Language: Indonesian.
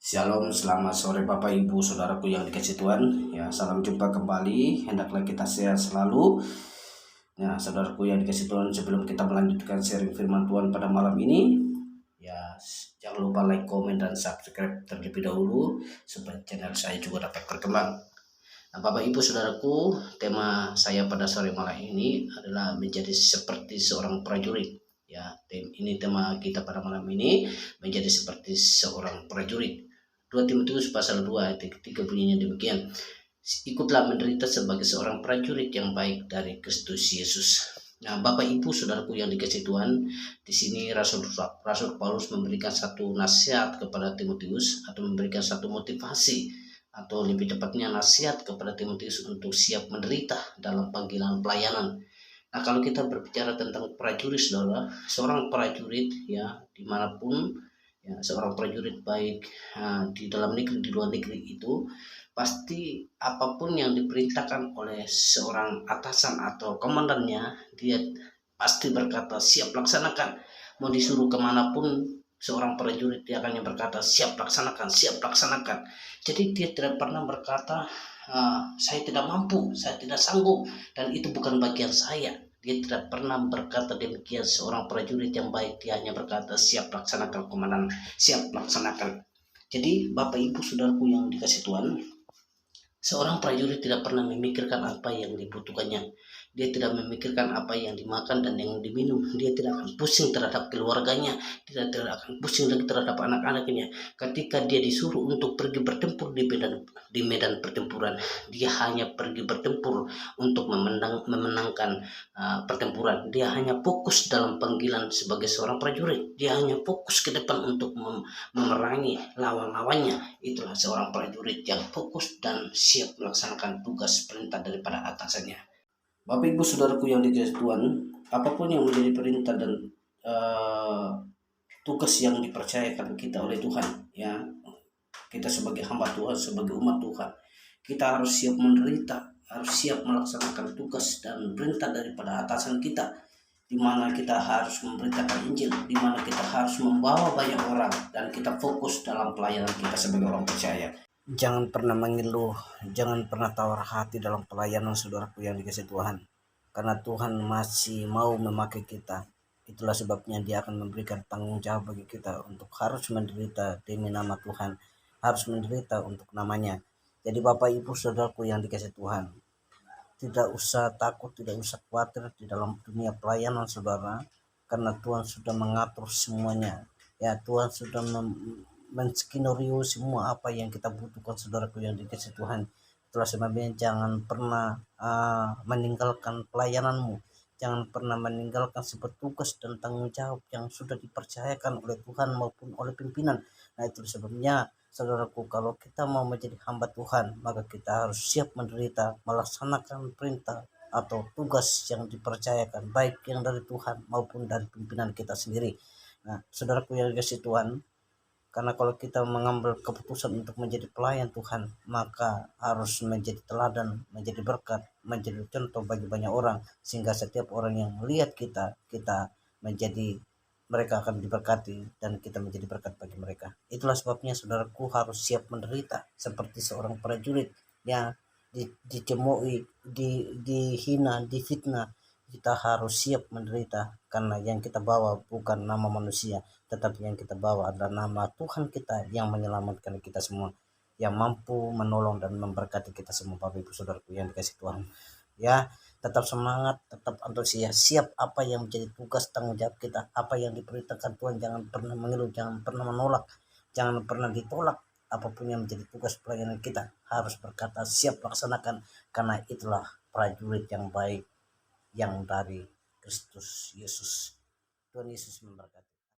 Shalom, selamat sore Bapak Ibu Saudaraku yang dikasihi Tuhan. Ya, salam jumpa kembali. Hendaklah kita sehat selalu. Ya, saudaraku yang dikasihi Tuhan, sebelum kita melanjutkan sharing firman Tuhan pada malam ini, ya jangan lupa like, komen, dan subscribe terlebih dahulu supaya channel saya juga dapat berkembang. Nah, Bapak Ibu Saudaraku, tema saya pada sore malam ini adalah menjadi seperti seorang prajurit. Ya, ini tema kita pada malam ini, menjadi seperti seorang prajurit. 2 Timotius pasal 2 ayat 3 bunyinya demikian. Ikutlah menderita sebagai seorang prajurit yang baik dari Kristus Yesus. Nah, Bapak Ibu Saudaraku yang dikasihi Tuhan, di sini Rasul Paulus memberikan satu nasihat kepada Timotius, atau memberikan satu motivasi, atau lebih tepatnya nasihat kepada Timotius untuk siap menderita dalam panggilan pelayanan. Nah, kalau kita berbicara tentang prajurit, saudara, seorang prajurit ya dimanapun, ya seorang prajurit baik di dalam negeri, di luar negeri, itu pasti apapun yang diperintahkan oleh seorang atasan atau komandannya, dia pasti berkata siap laksanakan. Mau disuruh kemanapun seorang prajurit, dia akan yang berkata siap laksanakan, siap laksanakan. Jadi dia tidak pernah berkata saya tidak mampu, saya tidak sanggup, dan itu bukan bagian saya. Dia tidak pernah berkata demikian. Seorang prajurit yang baik, dia hanya berkata siap laksanakan komandan, siap laksanakan. Jadi Bapak Ibu Saudaraku yang dikasihi Tuhan, seorang prajurit tidak pernah memikirkan apa yang dibutuhkannya. Dia tidak memikirkan apa yang dimakan dan yang diminum. Dia tidak akan pusing terhadap keluarganya. Dia tidak akan pusing lagi terhadap anak-anaknya. Ketika dia disuruh untuk pergi bertempur di medan pertempuran, dia hanya pergi bertempur untuk memenangkan pertempuran. Dia hanya fokus dalam panggilan sebagai seorang prajurit. Dia hanya fokus ke depan untuk memerangi lawan-lawannya. Itulah seorang prajurit yang fokus dan siap melaksanakan tugas perintah daripada atasannya. Bapak Ibu Saudaraku yang dikasihi Tuhan, apapun yang menjadi perintah dan tugas yang dipercayakan kita oleh Tuhan, ya kita sebagai hamba Tuhan, sebagai umat Tuhan, kita harus siap menderita, harus siap melaksanakan tugas dan perintah daripada atasan kita, di mana kita harus memberitakan Injil, di mana kita harus membawa banyak orang, dan kita fokus dalam pelayanan kita sebagai orang percaya. Jangan pernah mengeluh, jangan pernah tawar hati dalam pelayanan, saudaraku yang dikasihi Tuhan, karena Tuhan masih mau memakai kita. Itulah sebabnya Dia akan memberikan tanggung jawab bagi kita untuk harus menderita demi nama Tuhan, harus menderita untuk namanya. Jadi Bapak Ibu Saudaraku yang dikasihi Tuhan, tidak usah takut, tidak usah khawatir di dalam dunia pelayanan, saudara, karena Tuhan sudah mengatur semuanya. Ya, Tuhan sudah menskenario semua apa yang kita butuhkan, saudaraku yang dikasihi Tuhan. Itulah sebabnya jangan pernah meninggalkan pelayananmu. Jangan pernah meninggalkan sebuah tugas dan tanggung jawab yang sudah dipercayakan oleh Tuhan maupun oleh pimpinan. Nah, itu sebabnya, saudaraku, kalau kita mau menjadi hamba Tuhan, maka kita harus siap menderita, melaksanakan perintah atau tugas yang dipercayakan, baik yang dari Tuhan maupun dari pimpinan kita sendiri. Nah, saudaraku yang dikasihi Tuhan, karena kalau kita mengambil keputusan untuk menjadi pelayan Tuhan, maka harus menjadi teladan, menjadi berkat, menjadi contoh bagi banyak orang, sehingga setiap orang yang melihat kita menjadi, mereka akan diberkati dan kita menjadi berkat bagi mereka. Itulah sebabnya, saudaraku, harus siap menderita seperti seorang prajurit yang dicemoohi, dihina, difitnah. Kita harus siap menderita, karena yang kita bawa bukan nama manusia, tetapi yang kita bawa adalah nama Tuhan kita yang menyelamatkan kita semua, yang mampu menolong dan memberkati kita semua. Bapak Ibu Saudaraku yang dikasihi Tuhan, ya, tetap semangat, tetap antusias, siap apa yang menjadi tugas tanggung jawab kita, apa yang diperintahkan Tuhan. Jangan pernah mengeluh, jangan pernah menolak, jangan pernah ditolak. Apapun yang menjadi tugas pelayanan kita, harus berkata siap laksanakan, karena itulah prajurit yang baik yang dari Kristus Yesus. Tuhan Yesus memberkati.